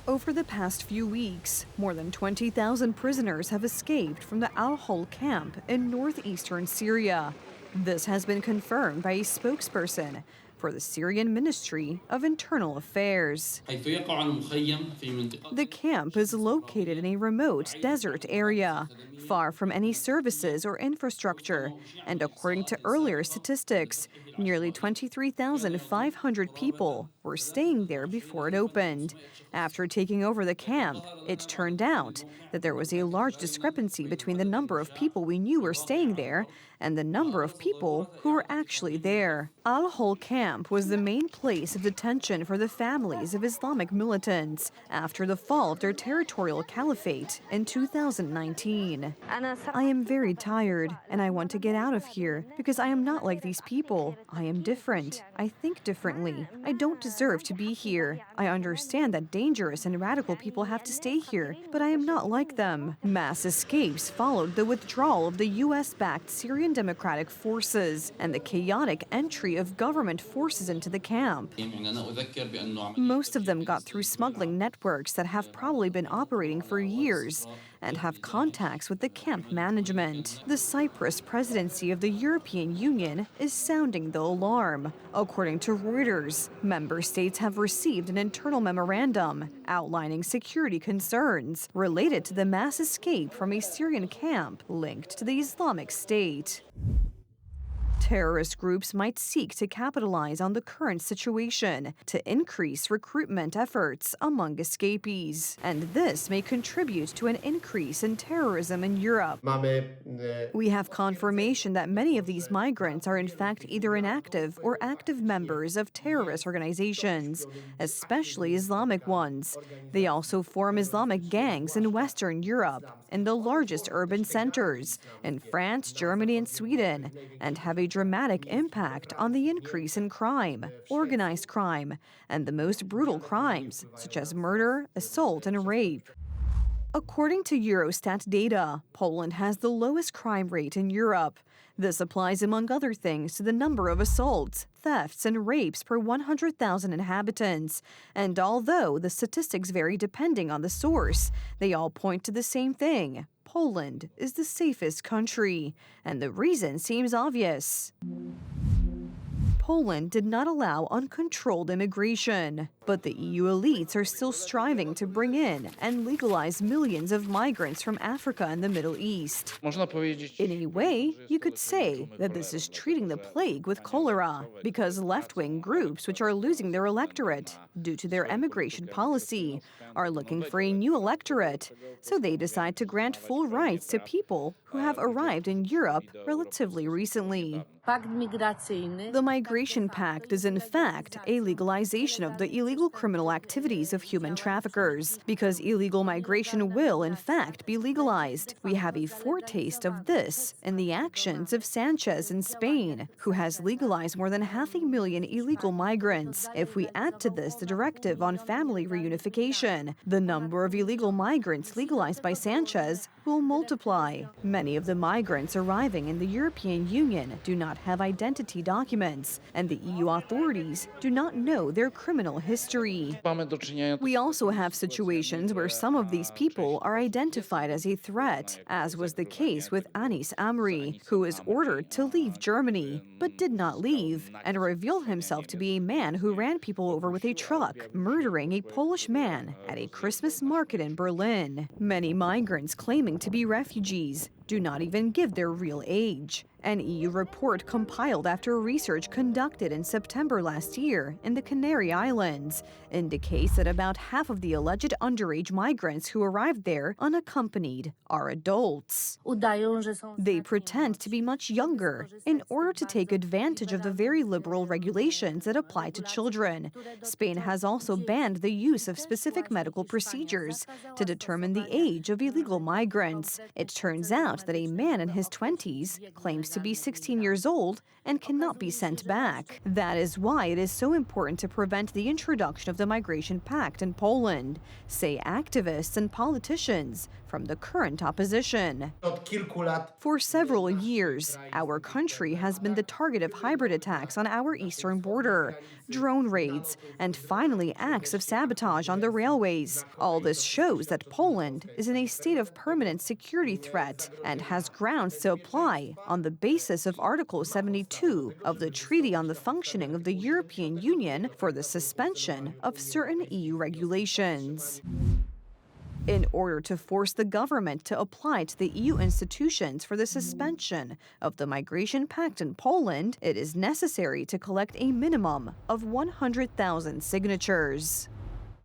Over the past few weeks, more than 20,000 prisoners have escaped from the Al-Hol camp in northeastern Syria. This has been confirmed by a spokesperson for the Syrian Ministry of Internal Affairs. The camp is located in a remote desert area, far from any services or infrastructure, and according to earlier statistics, nearly 23,500 people were staying there before it opened. After taking over the camp, it turned out that there was a large discrepancy between the number of people we knew were staying there and the number of people who were actually there. Al-Hol camp was the main place of detention for the families of Islamic militants after the fall of their territorial caliphate in 2019. I am very tired, and I want to get out of here because I am not like these people. I am different. I think differently. I don't deserve to be here. I understand that dangerous and radical people have to stay here, but I am not like them. Mass escapes followed the withdrawal of the U.S.-backed Syrian Democratic Forces and the chaotic entry of government forces into the camp. Most of them got through smuggling networks that have probably been operating for years and have contacts with the camp management. The Cyprus presidency of the European Union is sounding the alarm. According to Reuters, member states have received an internal memorandum outlining security concerns related to the mass escape from a Syrian camp linked to the Islamic State. Terrorist groups might seek to capitalize on the current situation to increase recruitment efforts among escapees, and this may contribute to an increase in terrorism in Europe. We have confirmation that many of these migrants are in fact either inactive or active members of terrorist organizations, especially Islamic ones. They also form Islamic gangs in Western Europe, in the largest urban centers, in France, Germany, and Sweden, and have a dramatic impact on the increase in crime, organized crime, and the most brutal crimes, such as murder, assault, and rape. According to Eurostat data, Poland has the lowest crime rate in Europe. This applies, among other things, to the number of assaults, thefts, and rapes per 100,000 inhabitants. And although the statistics vary depending on the source, they all point to the same thing. Poland is the safest country, and the reason seems obvious. Poland did not allow uncontrolled immigration, but the EU elites are still striving to bring in and legalize millions of migrants from Africa and the Middle East. In a way, you could say that this is treating the plague with cholera, because left-wing groups, which are losing their electorate due to their immigration policy, are looking for a new electorate, so they decide to grant full rights to people who have arrived in Europe relatively recently. The Migration Pact is in fact a legalization of the illegal criminal activities of human traffickers, because illegal migration will in fact be legalized. We have a foretaste of this in the actions of Sanchez in Spain, who has legalized more than 500,000 illegal migrants. If we add to this the directive on family reunification, the number of illegal migrants legalized by Sanchez will multiply. Many of the migrants arriving in the European Union do not have identity documents, and the EU authorities do not know their criminal history. We also have situations where some of these people are identified as a threat, as was the case with Anis Amri, who was ordered to leave Germany, but did not leave, and revealed himself to be a man who ran people over with a truck, murdering a Polish man at a Christmas market in Berlin. Many migrants claiming to be refugees do not even give their real age. An EU report compiled after research conducted in September last year in the Canary Islands indicates that about half of the alleged underage migrants who arrived there unaccompanied are adults. They pretend to be much younger in order to take advantage of the very liberal regulations that apply to children. Spain has also banned the use of specific medical procedures to determine the age of illegal migrants. It turns out that a man in his 20s claims to be 16 years old and cannot be sent back. That is why it is so important to prevent the introduction of the Migration Pact in Poland, say activists and politicians from the current opposition. For several years, our country has been the target of hybrid attacks on our eastern border, drone raids, and finally acts of sabotage on the railways. All this shows that Poland is in a state of permanent security threat and has grounds to apply on the basis of Article 72 of the Treaty on the Functioning of the European Union for the suspension of certain EU regulations. In order to force the government to apply to the EU institutions for the suspension of the Migration Pact in Poland, it is necessary to collect a minimum of 100,000 signatures.